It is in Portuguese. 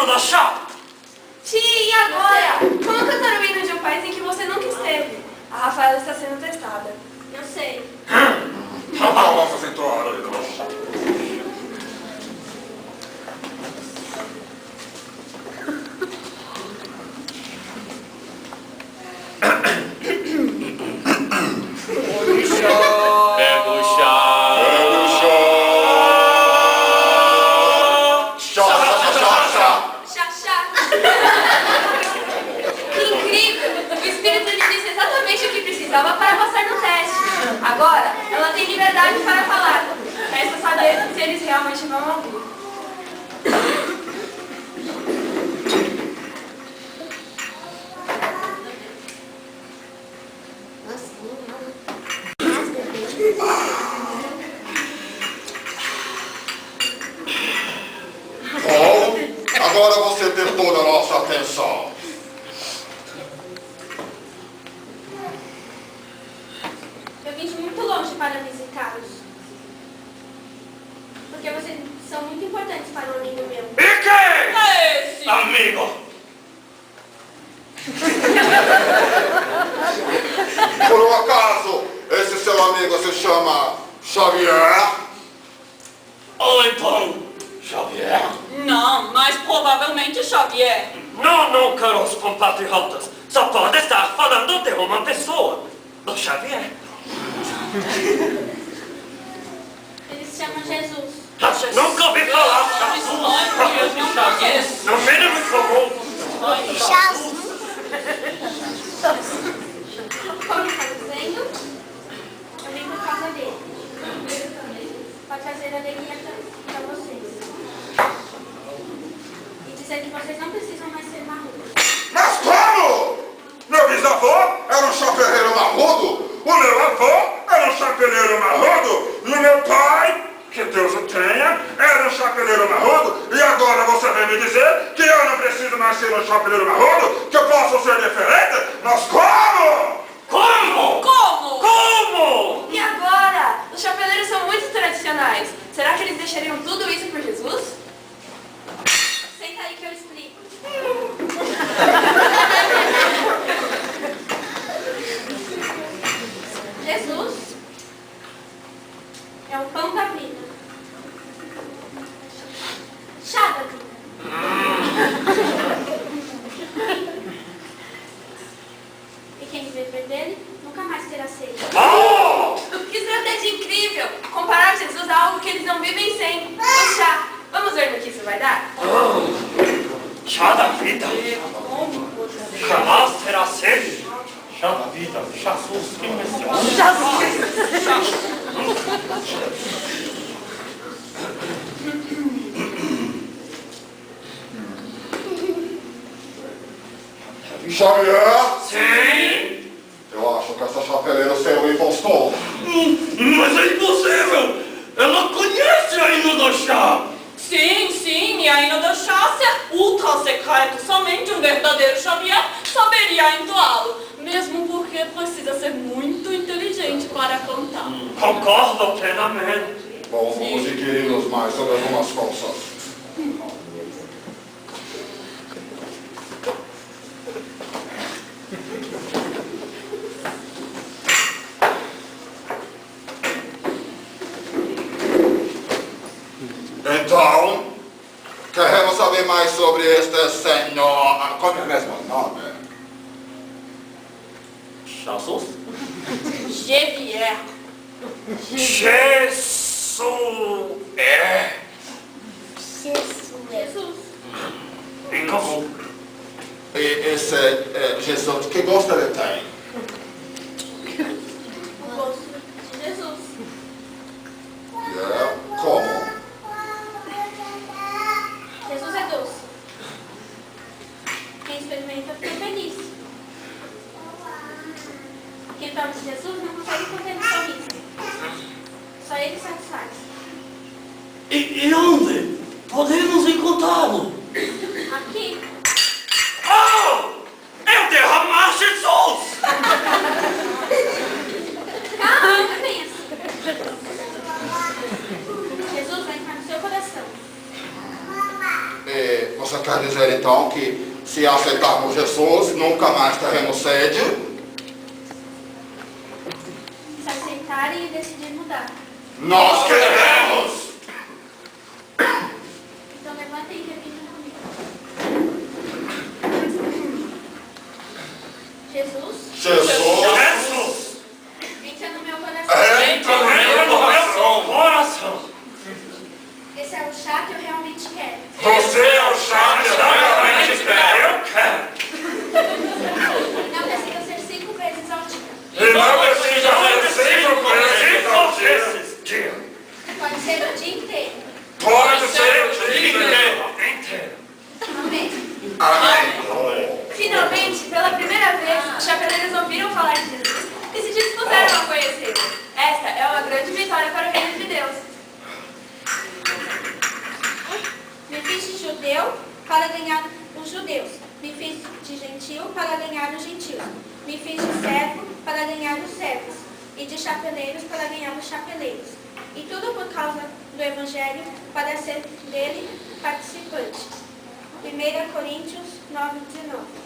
do chá! Tia, e agora? Como cantar o hino de um país em que você nunca esteve? A Rafaela está sendo testada. Eu sei. Vamos entrar ali no chá. Pega o chá. Precisava para passar no teste. Agora, ela tem liberdade para falar. Resta saber se eles realmente vão ouvir. Bom, agora você tem toda a nossa atenção. Para visitá-los. Porque vocês são muito importantes para um amigo meu. E quem? É esse! Amigo! Por um acaso, esse seu amigo se chama Xavier? Ou então, Xavier? Não, mas provavelmente Xavier. Não, caros compatriotas. Só pode estar falando de uma pessoa. Do Xavier. Ele se chama Jesus. Nunca ouvi falar. Xavier. No mínimo comum. Como está dizendo, eu vim por causa dele. Para trazer alegria para vocês. E dizer que vocês não precisam mais ser marrudos. Mas como? Meu bisavô era um chapeleiro marrudo? O meu avô era um chapeleiro marrudo? E o meu pai, que Deus o tenha, era um chapeleiro marrudo? E agora você vem me dizer que eu não preciso mais ser um chapeleiro marrudo? Que eu posso ser diferente? Mas como? Como? Como? E agora? Os chapeleiros são muito tradicionais. Será que eles deixariam tudo isso por Jesus? Senta aí que eu explico. Jesus é o pão da vida. Chá da vida. E quem viver dele nunca mais terá sede. Que estratégia incrível! Comparar Jesus a algo que eles não vivem sem. O chá. Vamos ver no que isso vai dar? Chá da vida. Jamais terá sede. Chá da vida. Jesus, quem menciona? Xavier? Sim? Eu acho que essa chapeleira é um impostor. Mas é impossível! Ela conhece a hino do chá! Sim, e a hino do chá é ultra secreto. Somente um verdadeiro Xavier saberia entoá-lo. Mesmo porque precisa ser muito inteligente para cantar. Concordo plenamente. Bom, vamos inquirir-nos mais sobre algumas coisas. Então, queremos saber mais sobre este senhor. Como é mesmo o nome? Jesus? Xavier. Jesus é. Jesus. E como? E esse Jesus, que gosto ele tem? O gosto de Jesus. Como? Jesus é doce. Quem experimenta fica feliz. Quem toma de Jesus não consegue conter um sorriso. Só ele satisfaz. E onde podemos encontrá-lo? Aqui. Eu derramar Jesus! Calma, não pensa. Jesus vai entrar no seu coração. Você quer dizer então que se aceitarmos Jesus, nunca mais teremos sede? Se aceitarem e decidir mudar. Nós queremos! Então levantem e repitam comigo. Jesus, Jesus, entra no meu coração. entra no meu coração. Esse é o chá que eu realmente quero. Você é o chá que eu realmente quero. Eu quero. Não precisa ser 5 vezes ao dia. E não precisa ser 5 vezes ao dia. Esses dias. Pode ser o dia inteiro. Pode ser o dia inteiro. Inteiro. Amém? Amém. Finalmente, pela primeira vez, os chapeleiros ouviram falar de Jesus e se dispuseram a conhecê-lo. Esta é uma grande vitória para o reino de Deus. Me fiz de judeu para ganhar os judeus. Me fiz de gentil para ganhar os gentios. Me fiz de servo para ganhar os servos. E de chapeleiros para ganhar os chapeleiros. E tudo por causa do Evangelho, para ser dele participante. 1 Coríntios 9:19.